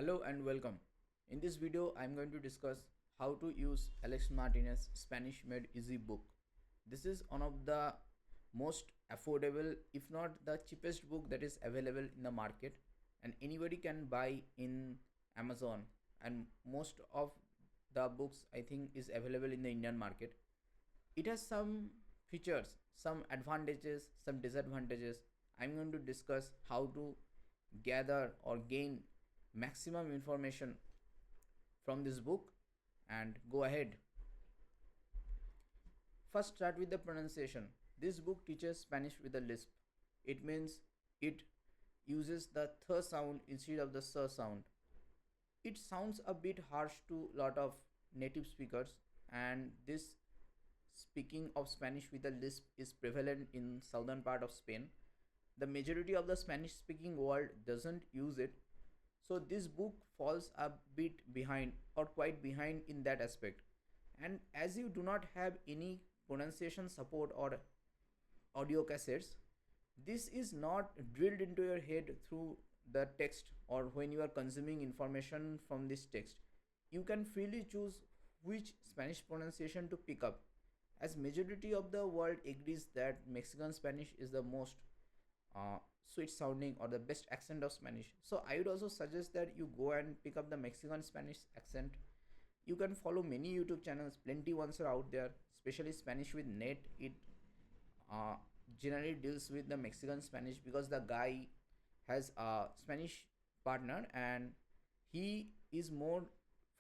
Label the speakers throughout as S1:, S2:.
S1: Hello and welcome. In this video, I'm going to discuss how to use Alex Martinez Spanish Made Easy book. This is one of the most affordable, if not the cheapest book that is available in the market, and anybody can buy in Amazon. And most of the books I think is available in the Indian market. It has some features, some advantages, some disadvantages. I'm going to discuss how to gather or gain maximum information from this book and go ahead. First, start with the pronunciation. This book teaches Spanish with a lisp. It means it uses the th sound instead of the s sound. It sounds a bit harsh to a lot of native speakers, and this speaking of Spanish with a lisp is prevalent in southern part of Spain. The majority of the Spanish speaking world doesn't use it, so this book falls a bit behind or quite behind in that aspect. And as you do not have any pronunciation support or audio cassettes, this is not drilled into your head through the text or when you are consuming information from this text. You can freely choose which Spanish pronunciation to pick up, as majority of the world agrees that Mexican Spanish is the most sweet sounding or the best accent of Spanish. So I would also suggest that you go and pick up the Mexican Spanish accent. You can follow many YouTube channels, plenty ones are out there, especially Spanish with Net. It uh, generally deals with the Mexican Spanish because the guy has a Spanish partner and he is more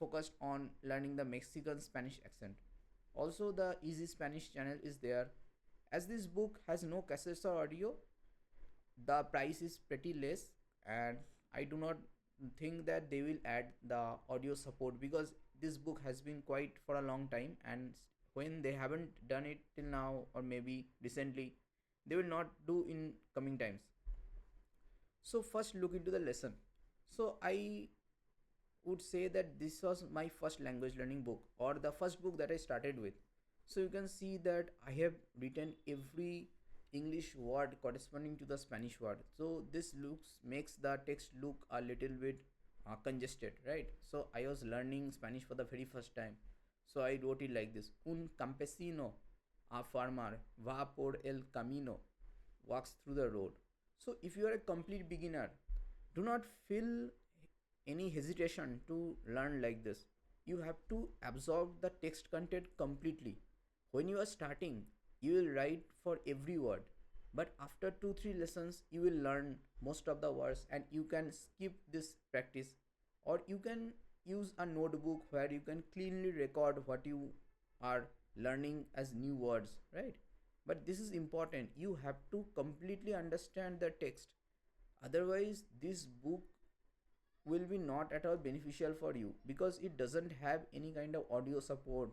S1: focused on learning the Mexican Spanish accent. Also, the Easy Spanish channel is there. As this book has no cassettes or audio, the price is pretty less, and I do not think that they will add the audio support because this book has been quite for a long time, and when they haven't done it till now or maybe recently, they will not do in coming times. So first look into the lesson. So I would say that this was my first language learning book or the first book that I started with. So you can see that I have written every English word corresponding to the Spanish word. So this looks makes the text look a little bit congested, right? So I was learning Spanish for the very first time. So I wrote it like this: Un campesino, a farmer, va por el camino, walks through the road. So if you are a complete beginner, do not feel any hesitation to learn like this. You have to absorb the text content completely. When you are starting, you will write for every word, but after 2 3 lessons you will learn most of the words and you can skip this practice, or you can use a notebook where you can cleanly record what you are learning as new words, right? But this is important, you have to completely understand the text, otherwise this book will be not at all beneficial for you because it doesn't have any kind of audio support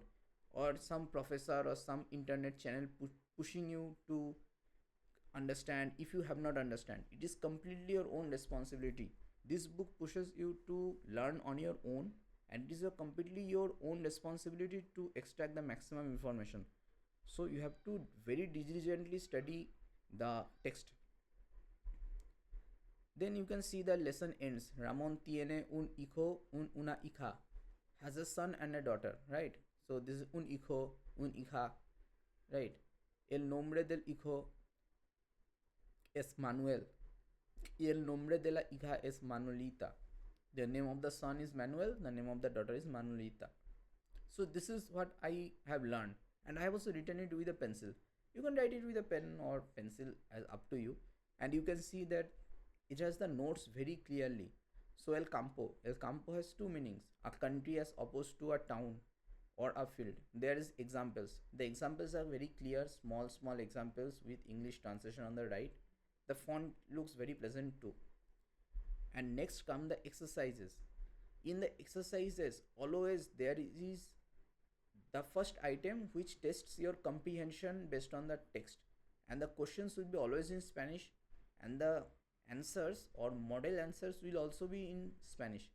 S1: or some professor or some internet channel pushing you to understand. If you have not understand, it is completely your own responsibility. This book pushes you to learn on your own, and it is a completely your own responsibility to extract the maximum information. So you have to very diligently study the text. Then you can see the lesson ends. Ramon tiene un hijo, una hija, has a son and a daughter, right? So this is un hijo, un hija, right? El nombre del hijo es Manuel y el nombre de la hija es Manuelita. The name of the son is Manuel, the name of the daughter is Manuelita. So this is what I have learned, and I have also written it with a pencil. You can write it with a pen or pencil, as up to you, and you can see that it has the notes very clearly. So El Campo has two meanings: a country as opposed to a town or a field. There is examples. The examples are very clear, small examples with English translation on the right. The font looks very pleasant too. And next come the exercises. In the exercises, always there is the first item which tests your comprehension based on the text, and the questions will be always in Spanish, and the answers or model answers will also be in Spanish,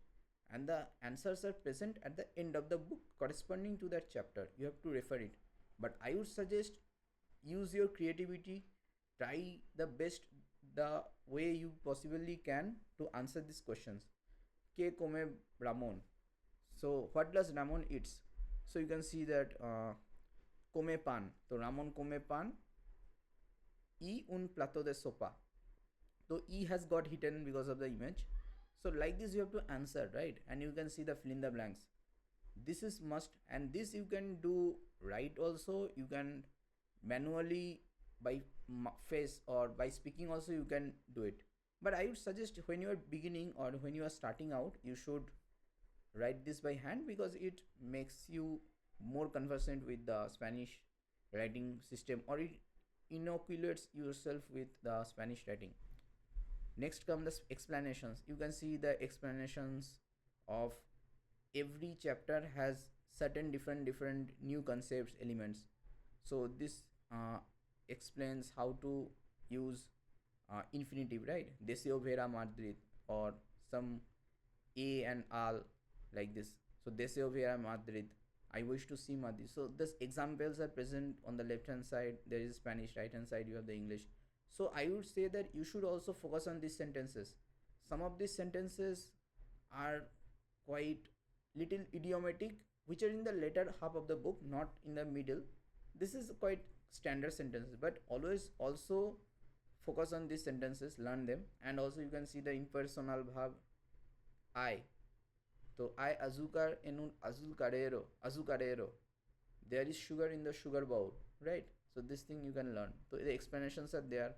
S1: and the answers are present at the end of the book corresponding to that chapter. You have to refer it, but I would suggest use your creativity, try the best the way you possibly can to answer these questions. que come Ramon? So what does Ramon eats? So you can see that come pan. So Ramon come pan y un plato de sopa. So E has got hidden because of the image. So like this you have to answer, right? And you can see the fill in the blanks. This is must, and this you can do right also. You can manually by face or by speaking also you can do it. But I would suggest when you are beginning or when you are starting out, you should write this by hand because it makes you more conversant with the Spanish writing system, or it inoculates yourself with the Spanish writing. Next come the explanations. You can see the explanations of every chapter has certain different new concepts elements. So this explains how to use infinitive, right? Deseo ver a Madrid, or some a and al, like this. So deseo ver a Madrid, I wish to see Madrid. So these examples are present on the left hand side. There is Spanish, right hand side you have the English. So I would say that you should also focus on these sentences. Some of these sentences are quite little idiomatic, which are in the later half of the book, not in the middle. This is quite standard sentences, but always also focus on these sentences, learn them. And also you can see the impersonal verb I. So I azúcar en un azucarero. There is sugar in the sugar bowl, right? So this thing you can learn. So the explanations are there,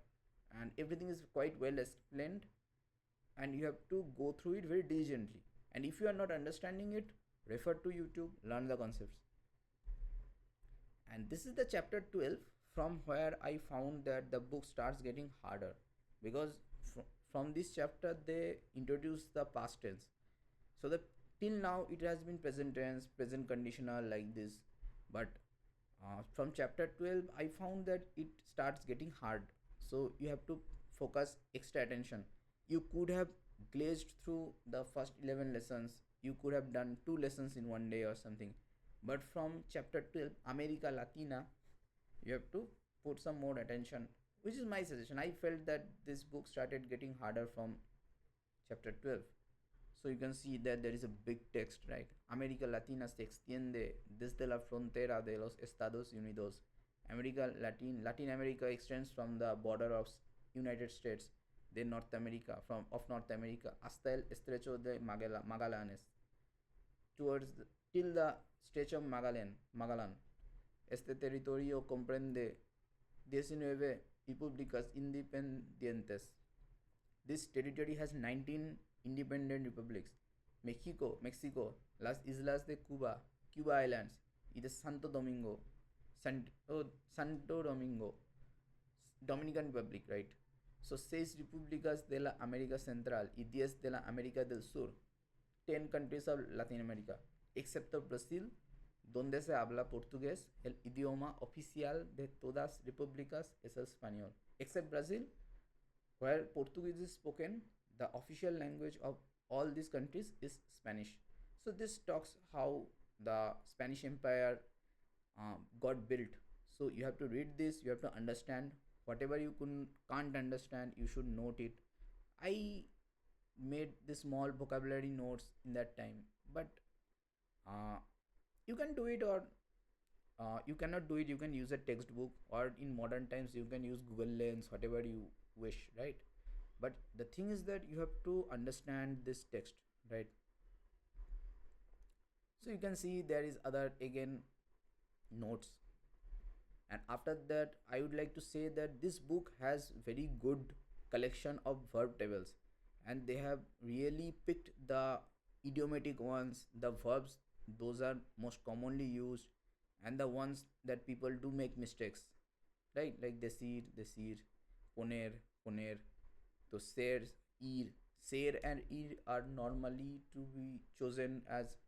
S1: and everything is quite well explained, and you have to go through it very diligently. And if you are not understanding it, refer to YouTube, learn the concepts. And this is the chapter 12, from where I found that the book starts getting harder, because from this chapter they introduce the past tense. So the till now it has been present tense, present conditional, like this. But from chapter 12 I found that it starts getting hard. So you have to focus extra attention. You could have glazed through the first 11 lessons. You could have done 2 lessons in one day or something. But from chapter 12, America Latina, you have to put some more attention, which is my suggestion. I felt that this book started getting harder from chapter 12. So you can see that there is a big text, right? America Latina se extiende desde la frontera de los Estados Unidos. Latin America extends from the border of United States de North America, of North America, hasta el estrecho de Magallanes, till the Stretch of Magellan. Este territorio comprende 19 repúblicas independientes. This territory has 19 independent republics: Mexico, las Islas de Cuba, Cuba Islands, y de Santo Domingo, Santo Domingo, Dominican Republic, right? So 6 repúblicas de la América Central y 10 de la América del Sur. 10 countries of Latin America, excepto Brasil, donde se habla portugués. El idioma oficial de todas repúblicas es el español. Except Brazil, where Portuguese is spoken, the official language of all these countries is Spanish. So this talks how the Spanish Empire got built. So you have to read this, you have to understand. Whatever you can't understand, you should note it. I made the small vocabulary notes in that time, but you can do it, or you cannot do it. You can use a textbook, or in modern times you can use Google Lens, whatever you wish, right? But the thing is that you have to understand this text, right? So you can see there is other again notes. And after that I would like to say that this book has very good collection of verb tables, and they have really picked the idiomatic ones, the verbs those are most commonly used, and the ones that people do make mistakes, right? Like decir, poner. So ser and ir are normally to be chosen as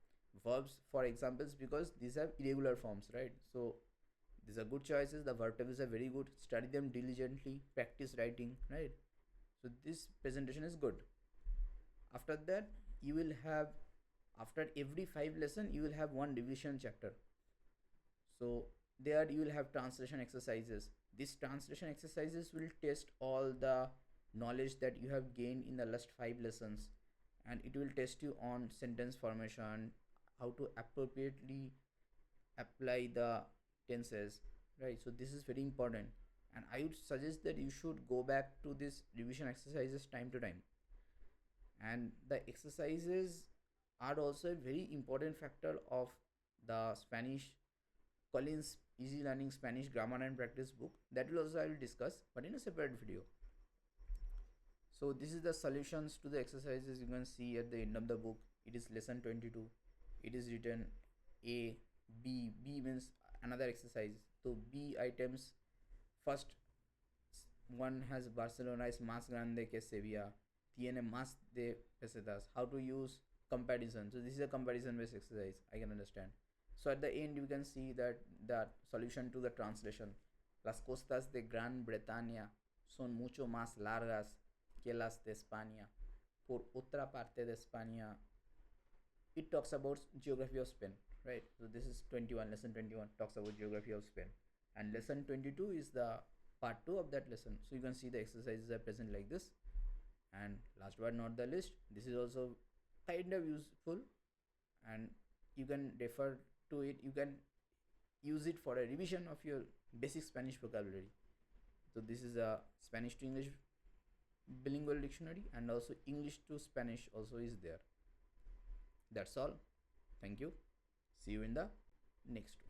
S1: verbs for examples, because these have irregular forms, right? So these are good choices. The verb tables are very good. Study them diligently, practice writing, right? So this presentation is good. After that you will have, after every 5 lesson you will have one revision chapter. So there you will have translation exercises. These translation exercises will test all the knowledge that you have gained in the last 5 lessons, and it will test you on sentence formation, how to appropriately apply the tenses, right? So this is very important, and I would suggest that you should go back to this revision exercises time to time. And the exercises are also a very important factor of the Spanish Collins Easy Learning Spanish Grammar and Practice book. That will also I will discuss, but in a separate video. So this is the solutions to the exercises you can see at the end of the book. It is lesson 22. It is written A, B. B means another exercise. So B items, first one has Barcelona es más grande que Sevilla. Tiene más de pesetas. How to use comparison. So this is a comparison based exercise. I can understand. So at the end you can see that the solution to the translation. Las costas de Gran Bretaña son mucho más largas que las de España. Por otra parte de España, it talks about geography of Spain, right? So this is 21, lesson 21 talks about geography of Spain, and lesson 22 is the part 2 of that lesson. So you can see the exercises are present like this. And last but not the least, this is also kind of useful, and you can refer to it. You can use it for a revision of your basic Spanish vocabulary. So this is a Spanish to English bilingual dictionary, and also English to Spanish also is there. That's all. Thank you. See you in the next one.